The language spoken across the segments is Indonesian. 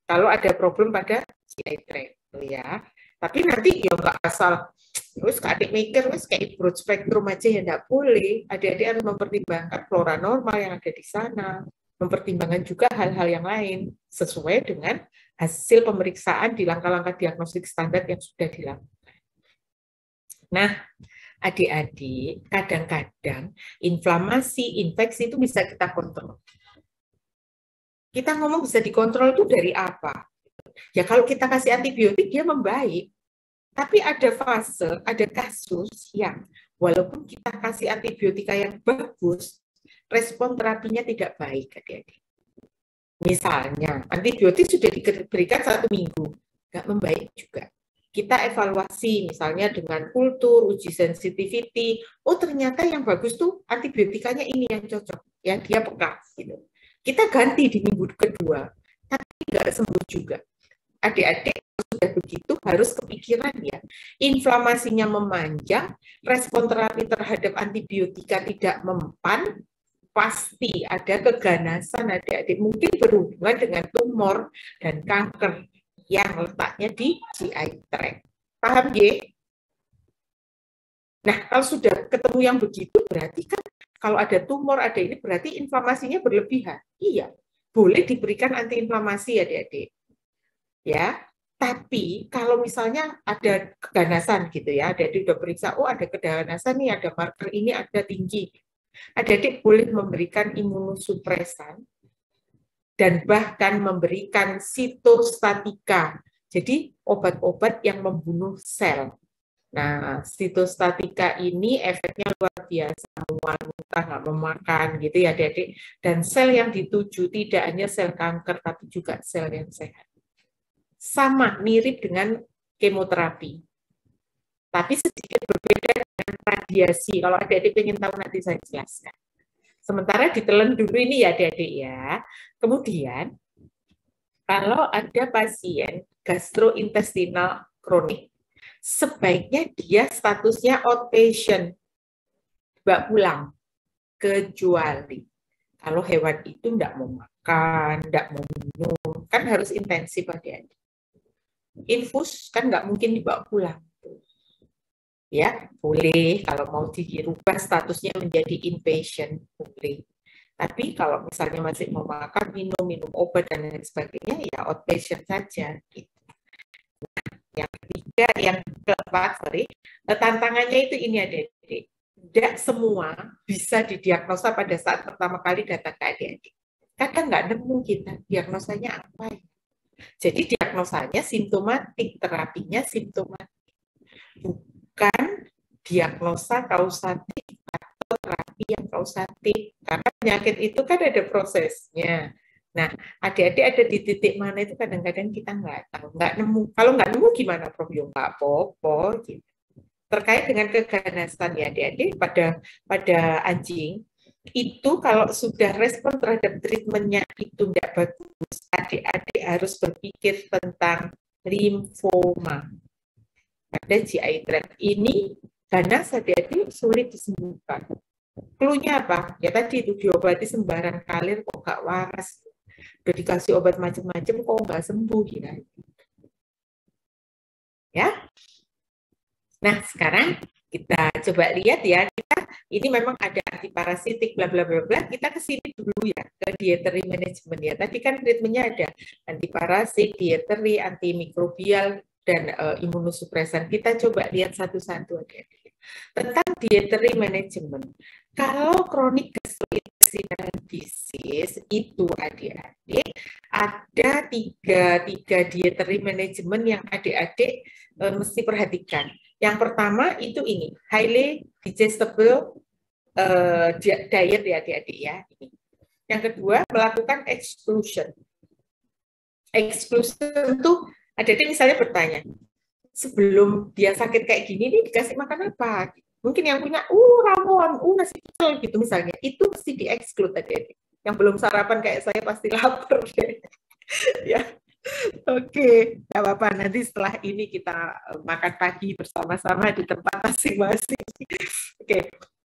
kalau ada problem pada GI tract ya. Tapi nanti ya nggak asal terus adik mikir wes kayak broad spectrum aja ya nggak boleh. Adik-adik harus mempertimbangkan flora normal yang ada di sana, mempertimbangkan juga hal-hal yang lain sesuai dengan hasil pemeriksaan di langkah-langkah diagnostik standar yang sudah dilakukan. Nah, adik-adik, kadang-kadang inflamasi, infeksi itu bisa kita kontrol. Kita ngomong bisa dikontrol itu dari apa? Ya kalau kita kasih antibiotik dia membaik. Tapi ada fase, ada kasus yang walaupun kita kasih antibiotika yang bagus, respon terapinya tidak baik, adik-adik. Misalnya, antibiotik sudah diberikan 1 minggu, nggak membaik juga. Kita evaluasi misalnya dengan kultur, uji sensitivity, oh ternyata yang bagus tuh antibiotikanya ini yang cocok, ya dia peka gitu. Kita ganti di minggu kedua, tapi nggak sembuh juga. Adik-adik sudah begitu harus kepikiran ya, inflamasinya memanjang, respon terapi terhadap antibiotika tidak mempan, pasti ada keganasan adik-adik, mungkin berhubungan dengan tumor dan kanker yang letaknya di GI tract. Paham ya? Nah, kalau sudah ketemu yang begitu, berarti kan kalau ada tumor, ada ini, berarti inflamasinya berlebihan. Iya, boleh diberikan antiinflamasi adik-adik. Ya, tapi kalau misalnya ada keganasan gitu ya, adik-adik udah periksa, oh ada keganasan nih, ada marker ini ada tinggi. Adik-adik boleh memberikan imunosupresan dan bahkan memberikan sitostatika. Jadi obat-obat yang membunuh sel. Nah, sitostatika ini efeknya luar biasa, mual, muntah, nggak memakan gitu ya adik-adik. Dan sel yang dituju tidak hanya sel kanker, tapi juga sel yang sehat. Sama, mirip dengan kemoterapi. Tapi sedikit berbeda dengan radiasi. Kalau adik-adik ingin tahu nanti saya jelaskan. Sementara ditelan dulu ini ya adik-adik ya. Kemudian, kalau ada pasien gastrointestinal kronik, sebaiknya dia statusnya outpatient, dibawa pulang. Kecuali kalau hewan itu tidak mau makan, tidak mau minum, kan harus intensif adik-adik. Infus kan nggak mungkin dibawa pulang. Ya, boleh kalau mau dirubah statusnya menjadi inpatient, boleh. Tapi kalau misalnya masih mau makan, minum obat dan lain sebagainya, ya outpatient saja. Gitu. Nah, yang ketiga, yang keempat, tantangannya itu ini adik-adik. Tidak semua bisa didiagnosa pada saat pertama kali datang ke adik-adik. Kadang nggak nemu kita diagnosanya apa. Jadi diagnosanya simptomatik, terapinya simptomatik. Bukan diagnosa kausatif atau terapi yang kausatif. Karena penyakit itu kan ada prosesnya. Nah, adik-adik ada di titik mana itu kadang-kadang kita nggak tahu, nggak nemu. Kalau nggak nemu gimana, Prof? Ya nggak apa-apa. Gitu. Terkait dengan keganasan ya adik-adik pada anjing, itu kalau sudah respon terhadap treatmentnya itu tidak bagus, adik-adik harus berpikir tentang limfoma. Pada GI tract ini ganas adik-adik sulit disembuhkan. Cluenya apa? Ya tadi itu diobati sembarang kalir kok nggak waras. Udah dikasih obat macam-macam kok nggak sembuh ya. Ya. Nah, sekarang kita coba lihat ya, ini memang ada antiparasitik bla bla bla bla, kita ke sini dulu ya, ke dietary management ya. Tadi kan treatmentnya ada antiparasit, dietary, antimikrobial, dan imunosupresan. Kita coba lihat satu-satu adik-adik. Tentang dietary management. Kalau chronic gastrointestinal disease itu adik-adik ada tiga dietary management yang adik-adik mesti perhatikan. Yang pertama itu ini, highly digestible diet ya adik-adik ya. Yang kedua, melakukan exclusion. Exclusion itu adik-adik misalnya bertanya, sebelum dia sakit kayak gini nih dikasih makan apa? Mungkin yang punya, rawon, nasi pecel gitu misalnya, itu mesti di-exclude adik-adik. Yang belum sarapan kayak saya pasti lapar deh. Ya. Oke, nggak apa-apa. Nanti setelah ini kita makan pagi bersama-sama di tempat masing-masing. Oke,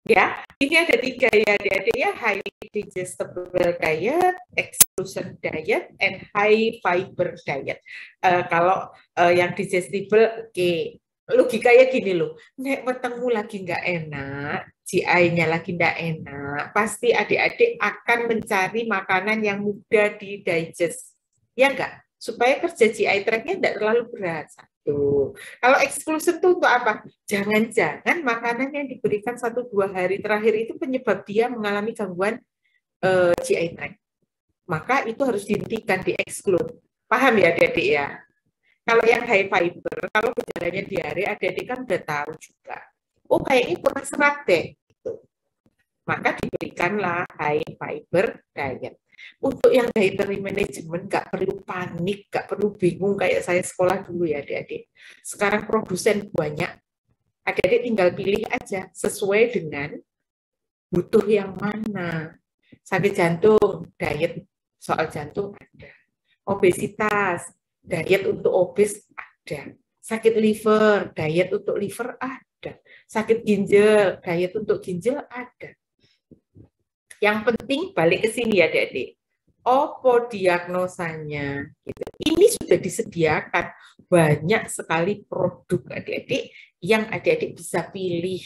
Ya, ini ada 3 ya adik-adik ya, high digestible diet, exclusion diet, and high fiber diet. Kalau yang digestible, oke. Logikanya gini loh, nek wetengmu lagi nggak enak, GI-nya lagi nggak enak, pasti adik-adik akan mencari makanan yang mudah di digest. Ya nggak? Supaya kerja GI tract-nya nggak terlalu berat. Satu. Kalau exclusion itu untuk apa? Jangan-jangan makanan yang diberikan 1-2 hari terakhir itu penyebab dia mengalami gangguan GI tract. Maka itu harus dihentikan, di-exclude. Paham ya adik-adik ya? Kalau yang high fiber, kalau gejalanya diare, adik-adik kan udah tahu juga. Oh kayaknya kurang serat deh. Gitu. Maka diberikanlah high fiber diet. Untuk yang dietary management nggak perlu panik, nggak perlu bingung kayak saya sekolah dulu ya adik-adik. Sekarang produsen banyak, adik-adik tinggal pilih aja sesuai dengan butuh yang mana. Sakit jantung, diet soal jantung ada. Obesitas, diet untuk obes ada. Sakit liver, diet untuk liver ada. Sakit ginjal, diet untuk ginjal ada. Yang penting balik ke sini ya adik-adik. Apa diagnosanya? Gitu. Ini sudah disediakan banyak sekali produk adik-adik yang adik-adik bisa pilih.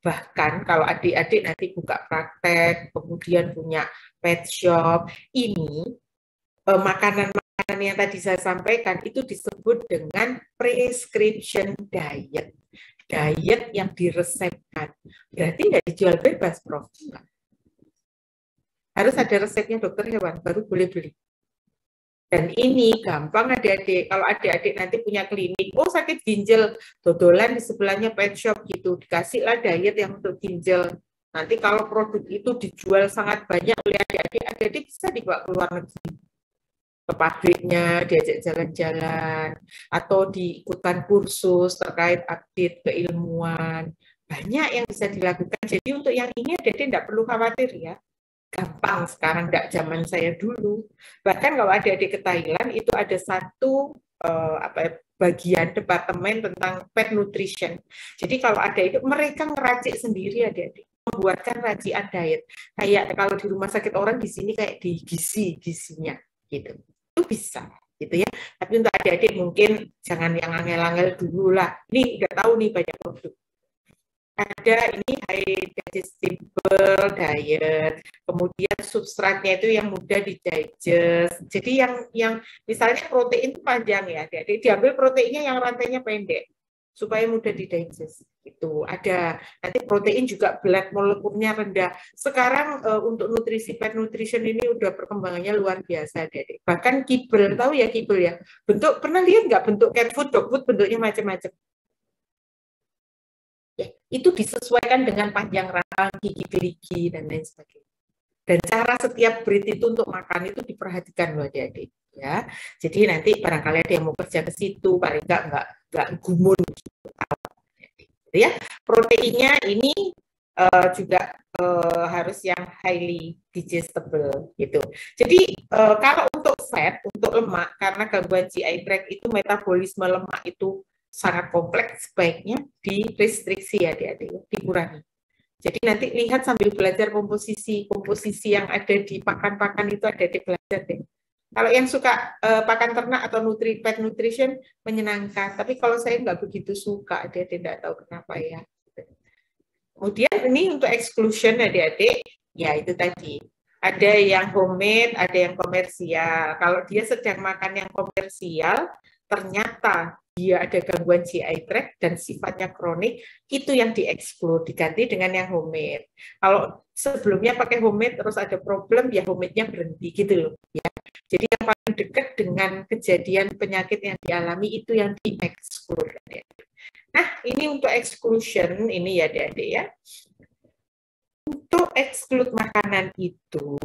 Bahkan kalau adik-adik nanti buka praktek, kemudian punya pet shop, ini makanan-makanan yang tadi saya sampaikan itu disebut dengan prescription diet. Diet yang diresepkan. Berarti nggak dijual bebas, Prof. Harus ada resepnya dokter hewan, baru boleh beli. Dan ini gampang adik-adik. Kalau adik-adik nanti punya klinik, oh sakit ginjal, dodolan di sebelahnya pet shop gitu, dikasihlah diet yang untuk ginjal. Nanti kalau produk itu dijual sangat banyak oleh adik-adik, adik-adik bisa dibawa ke luar negeri. Ke pabriknya, diajak jalan-jalan, atau diikutkan kursus terkait update keilmuan. Banyak yang bisa dilakukan. Jadi untuk yang ini adik-adik tidak perlu khawatir ya. Gampang sekarang, tidak zaman saya dulu. Bahkan kalau adik-adik ke Thailand itu ada satu bagian departemen tentang pet nutrition. Jadi kalau ada itu mereka ngeracik sendiri adik-adik, membuatkan racikan diet. Kayak kalau di rumah sakit orang di sini kayak di gizinya gitu. Itu bisa gitu ya. Tapi untuk adik-adik mungkin jangan yang angel-angel dulu lah. Ini udah tahu nih banyak produk. Ada ini high digestible diet, kemudian substratnya itu yang mudah digest. Jadi yang misalnya protein itu panjang ya, jadi diambil proteinnya yang rantainya pendek supaya mudah didigest. Itu ada. Nanti protein juga blood molekulnya rendah. Sekarang untuk nutrisi pet nutrition ini udah perkembangannya luar biasa, Dek. Bahkan kibel, tahu ya kibel ya? Bentuk pernah lihat nggak bentuk cat food, dog food bentuknya macam-macam. Ya, itu disesuaikan dengan panjang rangka, gigi gerigi dan lain sebagainya. Dan cara setiap breed itu untuk makan itu diperhatikan loh adik-adik ya. Jadi nanti barangkali ada yang mau kerja ke situ, paling nggak gumun gitu, ya. Proteinnya ini juga harus yang highly digestible gitu. Jadi kalau untuk fat, untuk lemak, karena gangguan GI tract itu metabolisme lemak itu sangat kompleks, sebaiknya direstriksi ya adik-adik, dikurangi. Jadi nanti lihat sambil belajar komposisi yang ada di pakan-pakan itu adik-adik belajar deh. Kalau yang suka pakan ternak atau pet nutrition menyenangkan, tapi kalau saya nggak begitu suka, adik-adik tidak tahu kenapa ya. Kemudian ini untuk exclusion adik-adik, ya itu tadi. Ada yang homemade, ada yang komersial. Kalau dia sedang makan yang komersial, ternyata dia ada gangguan GI tract dan sifatnya kronik, itu yang di-exclude, diganti dengan yang homemade. Kalau sebelumnya pakai homemade terus ada problem, ya homemade-nya berhenti gitu loh. Ya. Jadi yang paling dekat dengan kejadian penyakit yang dialami itu yang di-exclude. Nah, ini untuk exclusion, ini ya adik-adik ya. Untuk exclude makanan itu,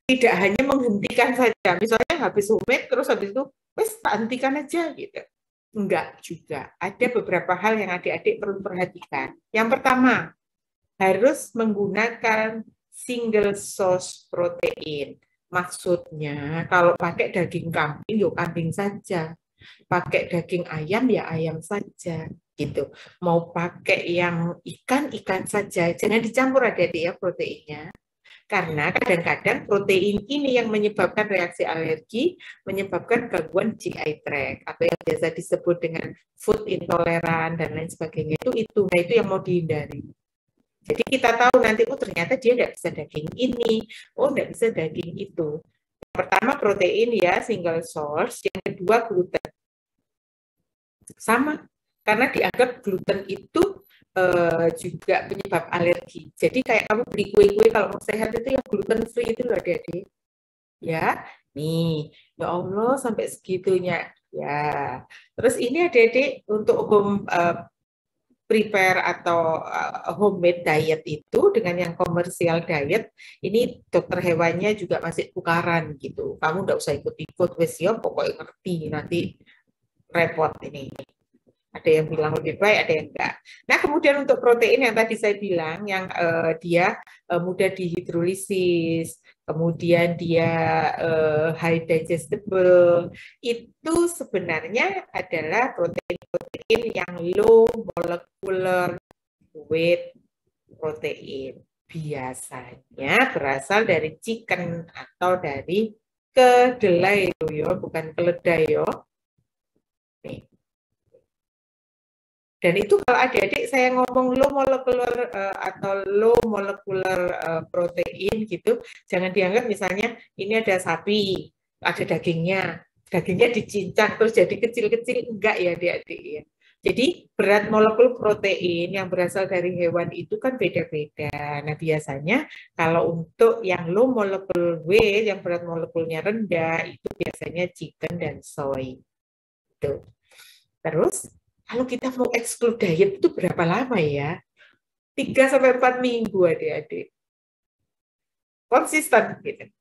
tidak hanya menghentikan saja. Misalnya habis homemade, terus habis itu, wes tak hentikan aja gitu. Enggak juga. Ada beberapa hal yang adik-adik perlu perhatikan. Yang pertama, harus menggunakan single source protein. Maksudnya, kalau pakai daging kambing, ya kambing saja. Pakai daging ayam, ya ayam saja. gitu. Mau pakai yang ikan saja, jangan dicampur adik-adik ya proteinnya. Karena kadang-kadang protein ini yang menyebabkan reaksi alergi, menyebabkan gangguan GI tract atau yang biasa disebut dengan food intoleran dan lain sebagainya. Nah itu yang mau dihindari. Jadi kita tahu nanti, oh ternyata dia tidak bisa daging ini, oh tidak bisa daging itu. Yang pertama protein ya, single source. Yang kedua gluten. Sama, karena dianggap gluten itu juga penyebab alergi. Jadi kayak kamu beli kue-kue kalau mau sehat itu yang gluten free itu loh adik-adik. Ya, nih, ya Allah sampai segitunya. Ya, terus ini adik-adik untuk prepare atau homemade diet itu dengan yang komersial diet, ini dokter hewannya juga masih tukaran gitu. Kamu nggak usah ikut-ikut, wes ya pokoknya ngerti, nanti repot ini. Ada yang bilang lebih baik, ada yang enggak. Nah, kemudian untuk protein yang tadi saya bilang, yang dia mudah dihidrolisis, kemudian dia high digestible, itu sebenarnya adalah protein-protein yang low molecular weight protein. Biasanya berasal dari chicken atau dari kedelai, bukan keledai, yo. Nih. Dan itu kalau adik-adik saya ngomong low molecular atau low molecular protein gitu, jangan dianggap misalnya ini ada sapi, ada dagingnya dicincang terus jadi kecil-kecil, enggak ya adik-adik ya. Jadi berat molekul protein yang berasal dari hewan itu kan beda-beda. Nah biasanya kalau untuk yang low molecular weight, yang berat molekulnya rendah, itu biasanya chicken dan soy. Tuh. Terus kalau kita mau exclude diet itu berapa lama ya? 3-4 minggu adik-adik. Konsisten gitu.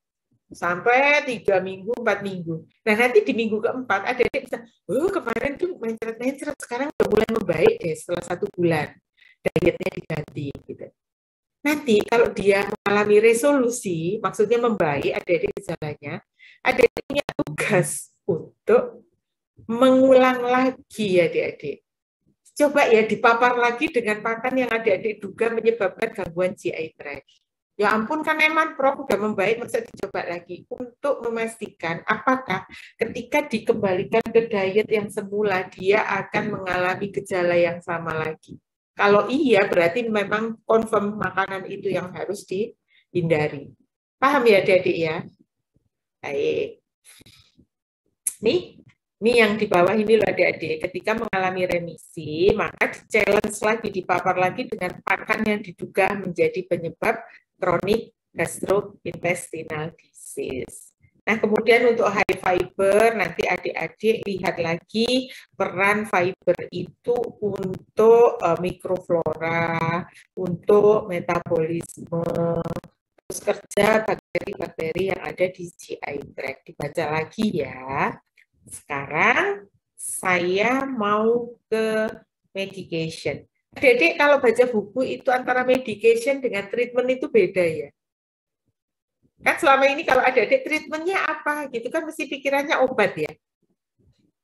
Sampai 3 minggu, 4 minggu. Nah nanti di minggu keempat adik-adik bisa, oh kemarin tuh mencret-mencret, sekarang udah mulai membaik deh setelah 1 bulan. Dietnya diganti gitu. Nanti kalau dia mengalami resolusi, maksudnya membaik, adik-adik gejalanya, adik-adik punya tugas untuk mengulang lagi ya adik-adik. Coba ya dipapar lagi dengan pakan yang adik-adik duga menyebabkan gangguan GI tract. Ya ampun kan emang Prof udah membaik, masa dicoba lagi untuk memastikan apakah ketika dikembalikan ke diet yang semula dia akan mengalami gejala yang sama lagi. Kalau iya berarti memang confirm makanan itu yang harus dihindari. Paham ya adik-adik ya? Baik. Ini yang di bawah ini loh adik-adik, ketika mengalami remisi, maka di-challenge lagi, dipapar lagi dengan pakan yang diduga menjadi penyebab chronic gastrointestinal disease. Nah, kemudian untuk high fiber, nanti adik-adik lihat lagi peran fiber itu untuk mikroflora, untuk metabolisme, terus kerja bakteri-bakteri yang ada di GI tract. Dibaca lagi ya. Sekarang saya mau ke medication. Adik-adik kalau baca buku itu antara medication dengan treatment itu beda ya. Kan selama ini kalau adik-adik treatmentnya apa gitu kan mesti pikirannya obat ya.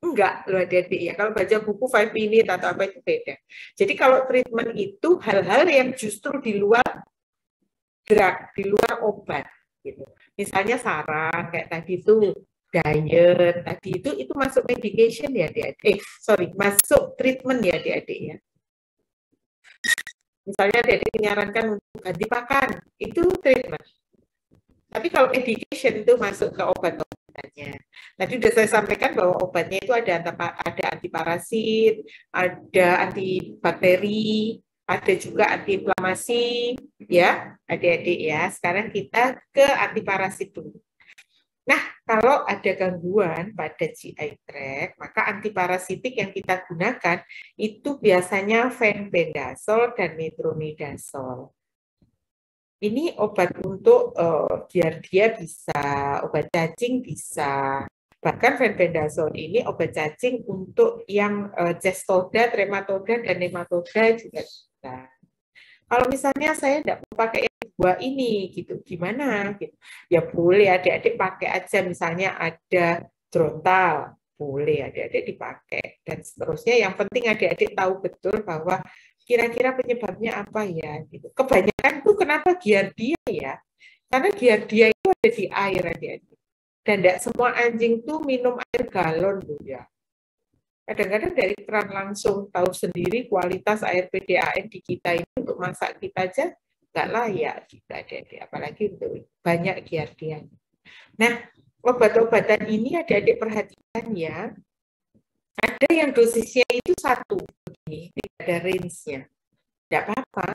Enggak loh adik-adik ya. Kalau baca buku 5 minute atau apa itu beda. Jadi kalau treatment itu hal-hal yang justru di luar drug, di luar obat gitu. Misalnya saran kayak tadi tuh diet tadi itu masuk medication ya adik-adik. Masuk treatment ya adik-adik ya. Misalnya adik-adik menyarankan untuk ganti pakan, itu treatment. Tapi kalau medication itu masuk ke obat-obatannya. Tadi sudah saya sampaikan bahwa obatnya itu ada antiparasit, ada antibakteri, ada juga antiinflamasi, ya adik-adik ya. Sekarang kita ke antiparasit dulu. Nah, kalau ada gangguan pada GI tract, maka antiparasitik yang kita gunakan itu biasanya fenbendazole dan metronidazole. Ini obat untuk biar dia bisa, obat cacing bisa. Bahkan fenbendazole ini obat cacing untuk yang cestoda, trematoda, dan nematoda juga bisa. Kalau misalnya saya tidak mau pakai dua ini gitu, gimana gitu? Ya boleh adik-adik pakai aja, misalnya ada Drontal boleh adik-adik dipakai. Dan seterusnya yang penting adik-adik tahu betul bahwa kira-kira penyebabnya apa ya. Gitu. Kebanyakan tuh kenapa giardia ya? Karena giardia itu ada di air adik-adik. Dan tidak semua anjing tuh minum air galon loh ya. Kadang-kadang dari keran langsung tahu sendiri kualitas air PDAM di kita itu untuk masak kita aja nggak layak kita adik-adik, apalagi untuk banyak giardia. Nah, obat-obatan ini adik-adik perhatikan ya, ada yang dosisnya itu 1, begini, tidak ada range-nya. Tidak apa-apa.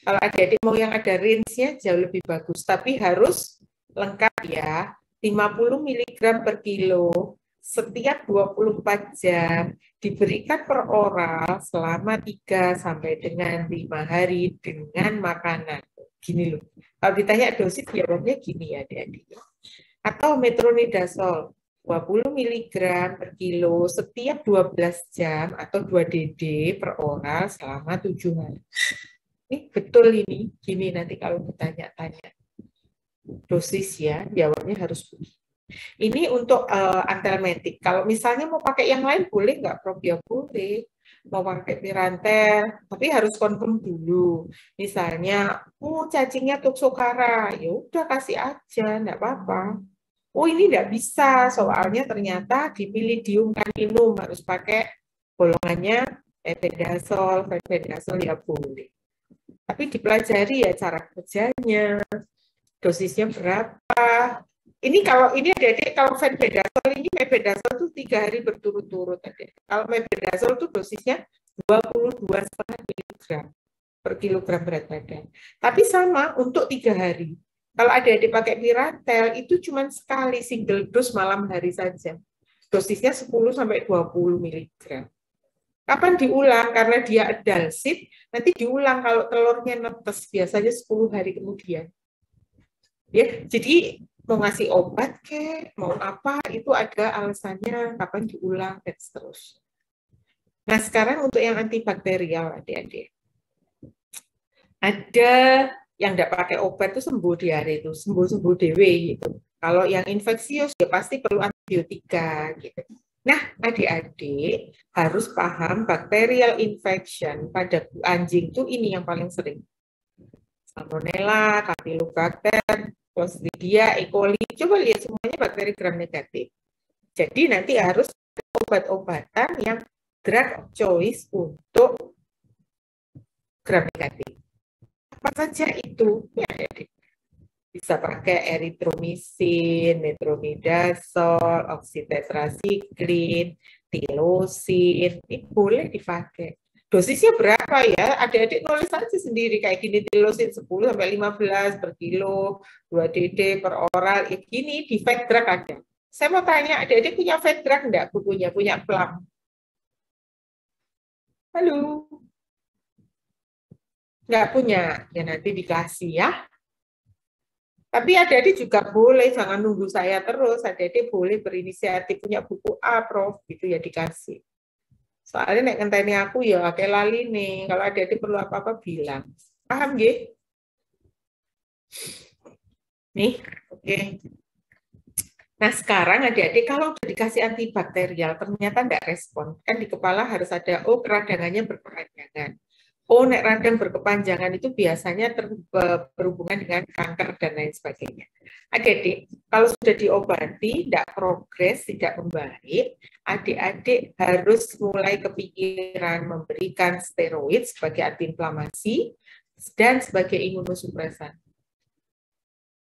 Kalau adik-adik mau yang ada range-nya jauh lebih bagus, tapi harus lengkap ya. 50 mg per kilo setiap 24 jam diberikan per oral selama 3 sampai dengan 5 hari dengan makanan. Gini loh. Kalau ditanya dosis jawabnya gini ya adik-adik. Atau metronidazol 20 mg per kilo setiap 12 jam atau 2 DD per oral selama 7 hari. Ini betul ini, gini nanti kalau bertanya-tanya dosis ya, jawabnya harus begini. Ini untuk antelmetik. Kalau misalnya mau pakai yang lain boleh nggak, Prof? Ya boleh. Mau pakai pirantel, tapi harus confirm dulu. Misalnya, cacingnya Toxocara, ya udah kasih aja, nggak apa-apa. Ini nggak bisa, soalnya ternyata dipilidium caninum harus pakai golongannya mebendazol ya boleh. Tapi dipelajari ya cara kerjanya, dosisnya berapa. Ini kalau ini adik-adik, kalau mebendazol ini mebendazol itu 3 hari berturut-turut. Kalau mebendazol itu dosisnya 22,5 mg per kilogram berat badan. Tapi sama untuk 3 hari. Kalau adik-adik pakai pirantel itu cuma sekali single dose malam hari saja. Dosisnya 10 sampai 20 mg. Kapan diulang? Karena dia adalsit, nanti diulang kalau telurnya netes, biasanya 10 hari kemudian. Ya, jadi mau ngasih obat mau apa itu ada alasannya kapan diulang dan seterusnya. Nah, sekarang untuk yang antibakterial adik-adik. Ada yang tidak pakai obat itu sembuh diare itu, sembuh dewe gitu. Kalau yang infeksius ya pasti perlu antibiotika gitu. Nah, adik-adik harus paham bacterial infection pada anjing itu ini yang paling sering. Salmonella, Campylobacter, Clostridia, E. coli, coba lihat semuanya bakteri gram negatif. Jadi nanti harus obat-obatan yang drug choice untuk gram negatif. Apa saja itu? Ya, bisa pakai erythromycin, metronidazol, oxytetracycline, tilosin, ini boleh dipakai. Dosisnya berapa ya? Adik-adik nulis aja sendiri kayak gini, tilosin 10 sampai 15 per kilo, 2 DD per oral. Gini di fed drug ada. Saya mau tanya, adik-adik punya fed drug enggak bukunya? Punya Plum? Halo? Enggak punya? Ya nanti dikasih ya. Tapi adik-adik juga boleh, jangan nunggu saya terus. Adik-adik boleh berinisiatif punya buku A, Prof. Gitu ya dikasih. Soalnya nek ngenteni aku ya akeh lali nih. Kalau adik-adik perlu apa-apa bilang. Paham nggih? Nih, oke. Nah sekarang adik-adik kalau udah dikasih antibakterial ternyata nggak respon. Kan di kepala harus ada, keradangannya berkepanjangan. Nek radang berkepanjangan itu biasanya berhubungan dengan kanker dan lain sebagainya. Adik-adik, kalau sudah diobati, tidak progres, tidak membaik, adik-adik harus mulai kepikiran memberikan steroid sebagai antiinflamasi dan sebagai imunosupresan.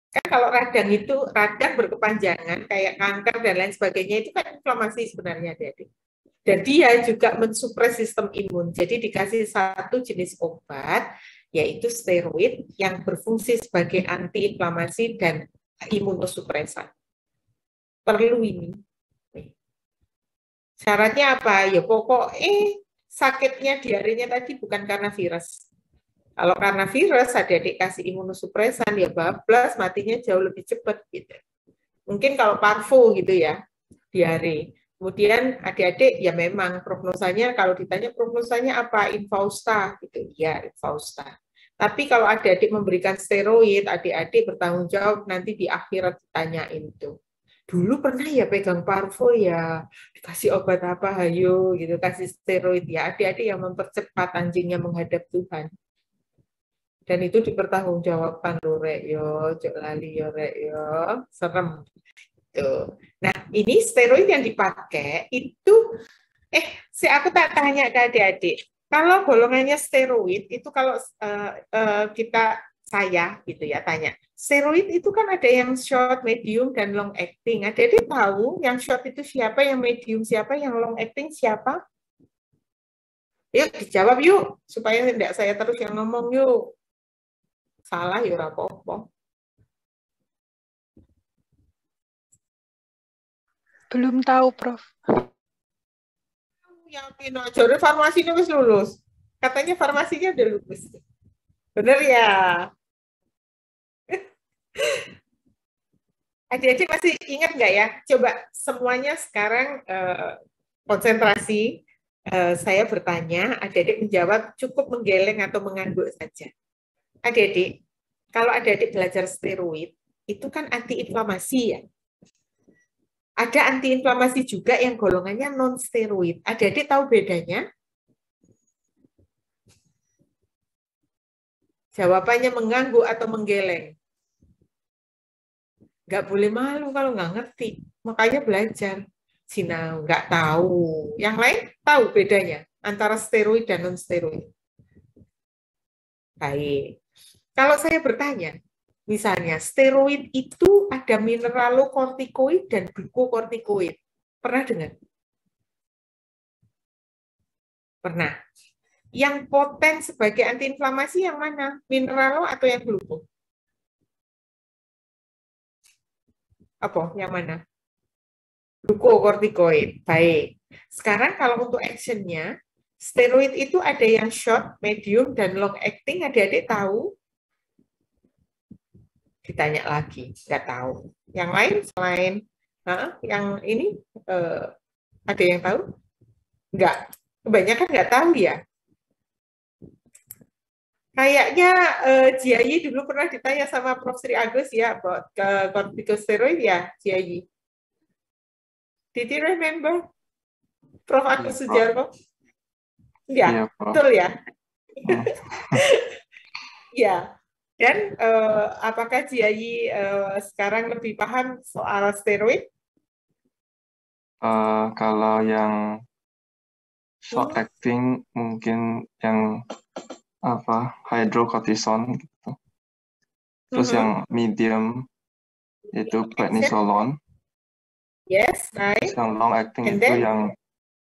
Kan kalau radang itu, radang berkepanjangan, kayak kanker dan lain sebagainya, itu kan inflamasi sebenarnya adik-adik. Dan dia juga mensupres sistem imun. Jadi dikasih satu jenis obat, yaitu steroid yang berfungsi sebagai antiinflamasi dan imunosupresan. Perlu ini. Syaratnya apa? Ya pokok sakitnya diarenya tadi bukan karena virus. Kalau karena virus, adik-adik kasih imunosupresan, ya bablas, matinya jauh lebih cepat. Gitu. Mungkin kalau parvo gitu ya, diare. Kemudian adik-adik ya memang prognosanya, kalau ditanya prognosanya apa, infausta gitu ya, infausta. Tapi kalau adik-adik memberikan steroid, adik-adik bertanggung jawab nanti di akhirat ditanyain itu. Dulu pernah ya pegang parvo ya, dikasih obat apa, hayo gitu, kasih steroid ya. Adik-adik yang mempercepat anjingnya menghadap Tuhan. Dan itu dipertanggungjawabkan loh, rek yo, cok lali yo, rek yo, serem. Tuh. Nah, ini steroid yang dipakai itu, aku tak tanya ke adik-adik. Kalau golongannya steroid itu kalau saya gitu ya tanya, steroid itu kan ada yang short, medium, dan long acting. Adik-adik tahu yang short itu siapa, yang medium siapa, yang long acting siapa? Yuk dijawab yuk, supaya tidak saya terus yang ngomong yuk. Salah ya apa-apa. Belum tahu, Prof. Yakin aja, farmasinya wis lulus. Katanya farmasinya udah lulus. Bener ya? Adik-adik masih ingat nggak ya? Coba semuanya sekarang konsentrasi. Saya bertanya, adik-adik menjawab cukup menggeleng atau mengangguk saja. Adik-adik, kalau adik-adik belajar steroid, itu kan antiinflamasi ya. Ada antiinflamasi juga yang golongannya non-steroid. Adik-adik tahu bedanya? Jawabannya mengangguk atau menggeleng. Nggak boleh malu kalau nggak ngerti. Makanya belajar. Sina nggak tahu. Yang lain tahu bedanya antara steroid dan non-steroid. Baik. Kalau saya bertanya, misalnya steroid itu ada mineralokortikoid dan glukokortikoid. Pernah dengar? Pernah. Yang poten sebagai antiinflamasi yang mana? Mineralo atau yang gluko? Apa? Yang mana? Glukokortikoid. Baik. Sekarang kalau untuk actionnya, steroid itu ada yang short, medium, dan long acting. Adik-adik tahu? Ditanya lagi, nggak tahu. Yang lain selain yang ini ada yang tahu? Nggak. Kebanyakan nggak tahu ya. Kayaknya Jiayi dulu pernah ditanya sama Prof. Sri Agus ya, about corticosteroid ya, Jiayi. Did you remember? Prof. Agus Sujarwo? Ya, betul ya. Ya. Dan apakah Jiayi sekarang lebih paham soal steroid? Kalau yang short acting mungkin yang hydrocortisone gitu. Terus yang medium itu prednisolone. Yes, right. Terus yang long acting And itu then, yang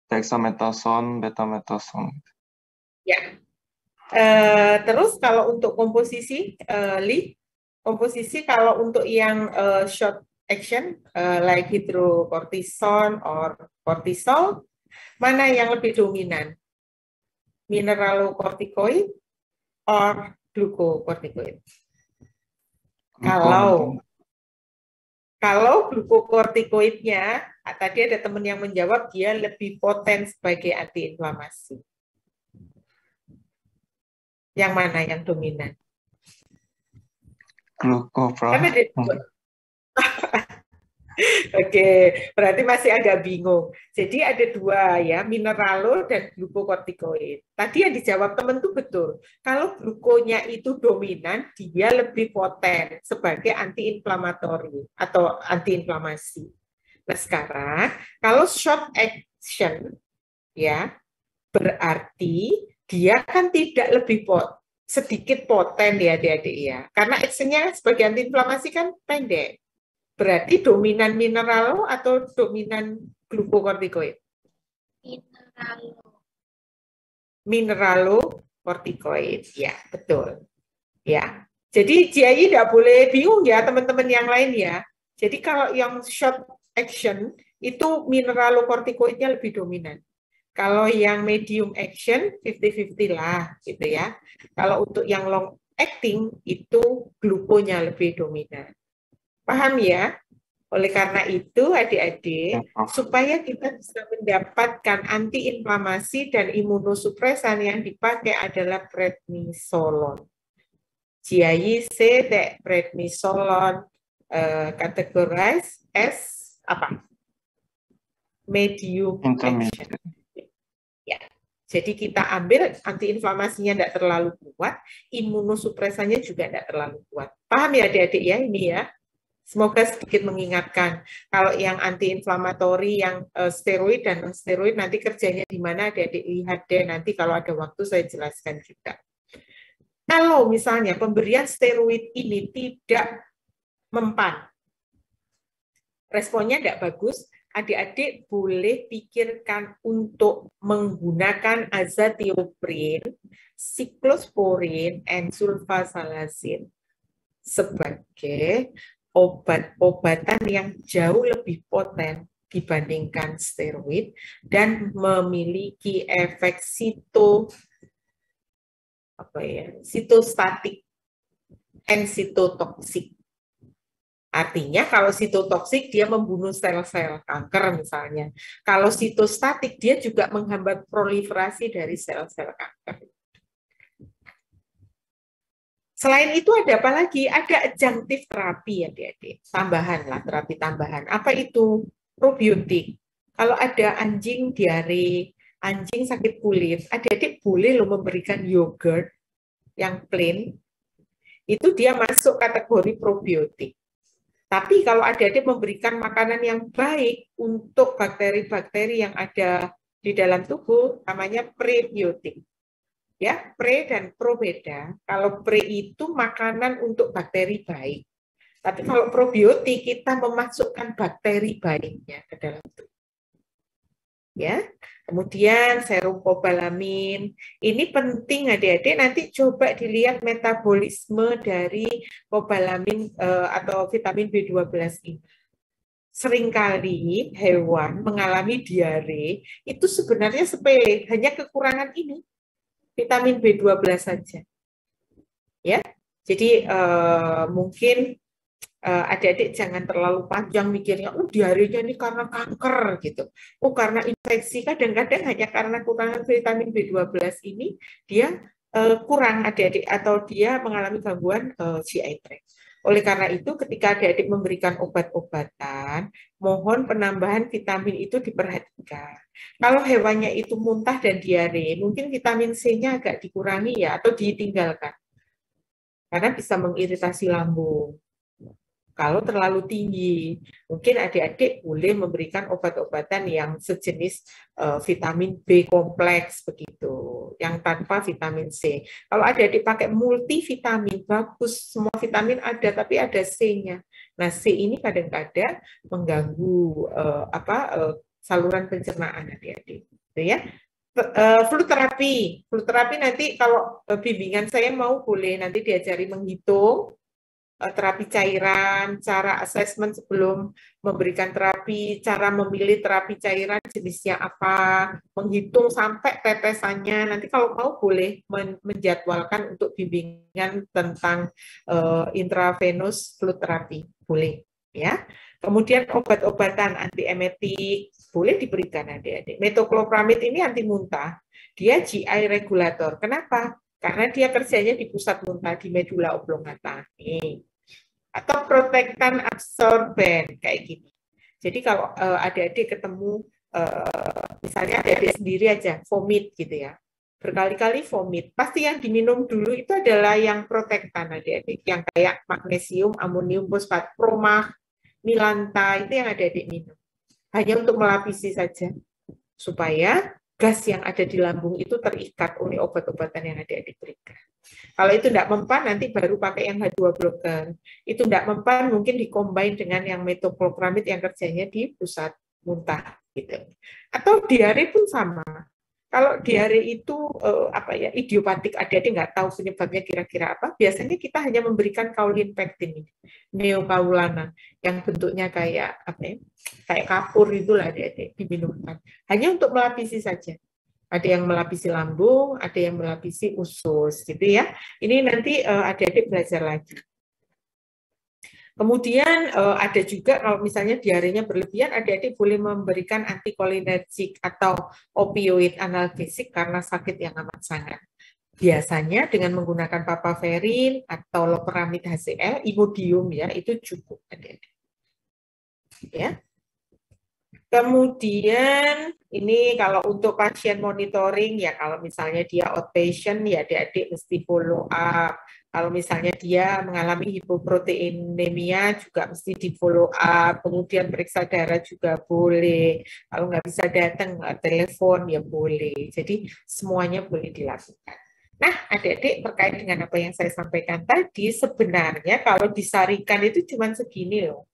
dexamethasone, betamethasone. Ya. Terus kalau untuk komposisi, Li, komposisi kalau untuk yang short action, like hydrocortisone or cortisol, mana yang lebih dominan? Mineralocorticoid or glucocorticoid? Kalau glukokortikoidnya, tadi ada teman yang menjawab dia lebih poten sebagai antiinflamasi. Yang mana yang dominan? Kan ada dua. Oke, berarti masih agak bingung. Jadi ada dua ya, mineralo dan glukokortikoid. Tadi yang dijawab teman itu betul. Kalau glukonya itu dominan, dia lebih poten sebagai antiinflamatori atau antiinflamasi. Nah sekarang, kalau short action, ya berarti dia kan tidak lebih sedikit poten ya adik-adik ya. Karena actionnya sebagai antiinflamasi kan pendek. Berarti dominan mineralo atau dominan glukokortikoid? Mineralokortikoid, ya betul. Ya, jadi Jiayi tidak boleh bingung ya teman-teman yang lain ya. Jadi kalau yang short action itu mineralokortikoidnya lebih dominan. Kalau yang medium action 50-50 lah gitu ya. Kalau untuk yang long acting itu glukonya lebih dominan. Paham ya? Oleh karena itu, adik-adik, supaya kita bisa mendapatkan antiinflamasi dan imunosupresan yang dipakai adalah prednisolon. Jiayi say that prednisolon categorized as apa? Medium action. Intermediate. Ya. Jadi kita ambil antiinflamasinya tidak terlalu kuat, imunosupresannya juga tidak terlalu kuat. Paham ya adik-adik ya ini ya? Semoga sedikit mengingatkan. Kalau yang antiinflamatori, yang steroid dan non steroid nanti kerjanya di mana adik-adik lihat deh. Nanti kalau ada waktu saya jelaskan juga. Kalau misalnya pemberian steroid ini tidak mempan, responnya tidak bagus, adik-adik boleh pikirkan untuk menggunakan azathioprin, siklosporin, and sulfasalazin sebagai obat-obatan yang jauh lebih poten dibandingkan steroid dan memiliki efek sitostatik and sitotoksik. Artinya kalau sitotoksik dia membunuh sel-sel kanker misalnya. Kalau sitostatik dia juga menghambat proliferasi dari sel-sel kanker. Selain itu ada apa lagi? Ada adjunctive terapi ya adik-adik. Tambahan lah, terapi tambahan. Apa itu? Probiotik. Kalau ada anjing diare, anjing sakit kulit, adik-adik boleh loh memberikan yogurt yang plain. Itu dia masuk kategori probiotik. Tapi kalau adik-adik memberikan makanan yang baik untuk bakteri-bakteri yang ada di dalam tubuh, namanya prebiotik. Ya, pre dan pro beda. Kalau pre itu makanan untuk bakteri baik. Tapi kalau probiotik kita memasukkan bakteri baiknya ke dalam tubuh. Ya. Kemudian serum cobalamin. Ini penting adik-adik, nanti coba dilihat metabolisme dari cobalamin atau vitamin B12 ini. Seringkali hewan mengalami diare, itu sebenarnya sepele, hanya kekurangan ini, vitamin B12 saja. Ya. Jadi mungkin adik-adik jangan terlalu panjang mikirnya, diarenya ini karena kanker gitu. Karena infeksi, kadang-kadang hanya karena kekurangan vitamin B12 ini dia kurang adik-adik atau dia mengalami gangguan GI tract. Oleh karena itu ketika adik-adik memberikan obat-obatan, mohon penambahan vitamin itu diperhatikan. Kalau hewannya itu muntah dan diare, mungkin vitamin C-nya agak dikurangi ya atau ditinggalkan. Karena bisa mengiritasi lambung. Kalau terlalu tinggi, mungkin adik-adik boleh memberikan obat-obatan yang sejenis vitamin B kompleks begitu, yang tanpa vitamin C. Kalau adik-adik pakai multivitamin, bagus, semua vitamin ada, tapi ada C-nya. Nah, C ini kadang-kadang mengganggu saluran pencernaan adik-adik, gitu ya. Flu terapi nanti kalau bimbingan saya mau boleh nanti diajari menghitung terapi cairan, cara asesmen sebelum memberikan terapi, cara memilih terapi cairan jenisnya apa, menghitung sampai tetesannya. Nanti kalau mau boleh menjadwalkan untuk bimbingan tentang intravenous flu terapi, boleh ya. Kemudian obat-obatan antiemetik boleh diberikan adik-adik. Metoclopramid ini anti muntah, dia GI regulator. Kenapa? Karena dia kerjanya di pusat muntah di medula oblongata. Atau protektan absorben kayak gini. Jadi kalau adik-adik ketemu misalnya adik-adik sendiri aja vomit gitu ya, berkali-kali vomit, pasti yang diminum dulu itu adalah yang protektan adik-adik, yang kayak magnesium, amonium fosfat, promah, milanta, itu yang adik-adik minum. Hanya untuk melapisi saja supaya gas yang ada di lambung itu terikat oleh obat-obatan yang adik-adik berikan. Kalau itu tidak mempan, nanti baru pakai yang H2 blocker. Itu tidak mempan, mungkin dikombin dengan yang metoclopramid yang kerjanya di pusat muntah. Gitu. Atau diare pun sama. Kalau diare itu idiopatik, adik-adik nggak tahu penyebabnya kira-kira apa, biasanya kita hanya memberikan kaolin pektin, neokaulana, yang bentuknya kayak kayak kapur itulah adik-adik diminumkan. Hanya untuk melapisi saja. Ada yang melapisi lambung, ada yang melapisi usus, gitu ya. Ini nanti adik-adik belajar lagi. Kemudian ada juga kalau misalnya diarenya berlebihan, adik-adik boleh memberikan antikolinergik atau opioid analgesik karena sakit yang amat sangat. Biasanya dengan menggunakan papaverin atau loperamid HCl, Imodium ya, itu cukup adik-adik. Ya. Kemudian ini kalau untuk pasien monitoring ya, kalau misalnya dia outpatient ya adik-adik mesti follow up. Kalau misalnya dia mengalami hipoproteinemia juga mesti di follow up. Kemudian periksa darah juga boleh. Kalau nggak bisa datang telepon ya boleh. Jadi semuanya boleh dilakukan. Nah, adik-adik terkait dengan apa yang saya sampaikan tadi, sebenarnya kalau disarikan itu cuma segini loh.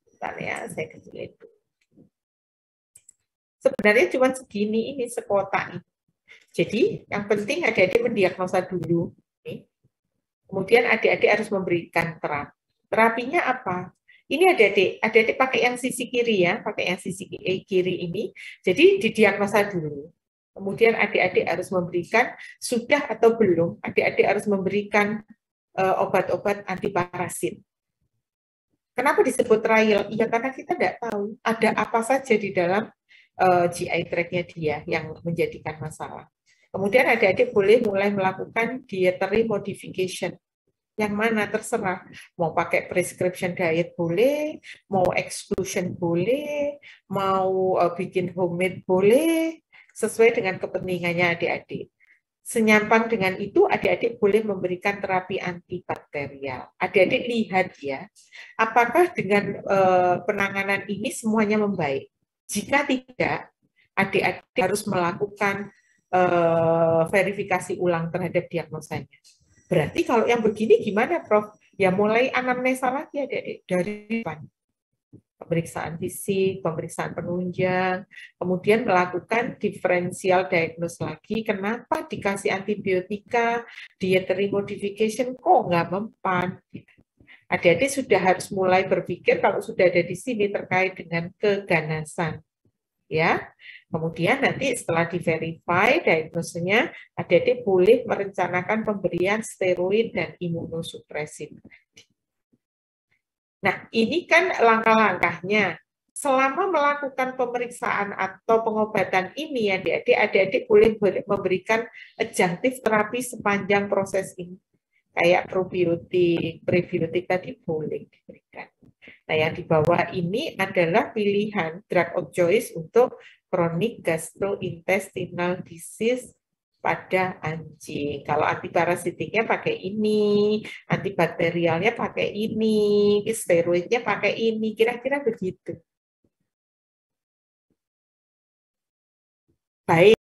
Bentar ya, saya kecilin dulu. Sebenarnya cuma segini ini sekotak ini. Jadi yang penting adik-adik mendiagnosa dulu. Kemudian adik-adik harus memberikan terapi. Terapinya apa? Ini adik-adik pakai yang sisi kiri ya, pakai yang sisi kiri ini. Jadi didiagnosa dulu. Kemudian adik-adik harus memberikan, sudah atau belum, adik-adik harus memberikan obat-obat antiparasit. Kenapa disebut trial? Ya karena kita tidak tahu ada apa saja di dalam GI tract-nya dia yang menjadikan masalah. Kemudian adik-adik boleh mulai melakukan dietary modification. Yang mana terserah, mau pakai prescription diet boleh, mau exclusion boleh, mau bikin homemade boleh, sesuai dengan kepentingannya adik-adik. Senyampang dengan itu, adik-adik boleh memberikan terapi antibakterial. Adik-adik lihat ya, apakah dengan penanganan ini semuanya membaik. Jika tidak, adik-adik harus melakukan verifikasi ulang terhadap diagnosanya. Berarti kalau yang begini gimana, Prof? Ya mulai anamnesa lagi adik-adik dari depan. Pemeriksaan fisik, pemeriksaan penunjang, kemudian melakukan differential diagnosis lagi, kenapa dikasih antibiotika, dietary modification, kok nggak mempan. Adik-adik sudah harus mulai berpikir kalau sudah ada di sini terkait dengan keganasan. Ya, kemudian nanti setelah di-verify diagnosisnya, adik-adik boleh merencanakan pemberian steroid dan imunosupresif. Nah, ini kan langkah-langkahnya. Selama melakukan pemeriksaan atau pengobatan ini, adik-adik boleh memberikan adjunctive terapi sepanjang proses ini. Kayak probiotik, prebiotik tadi boleh diberikan. Nah, yang di bawah ini adalah pilihan drug of choice untuk chronic gastrointestinal disease pada anjing. Kalau antiparasitiknya pakai ini, antibakterialnya pakai ini, steroidnya pakai ini, kira-kira begitu. Baik.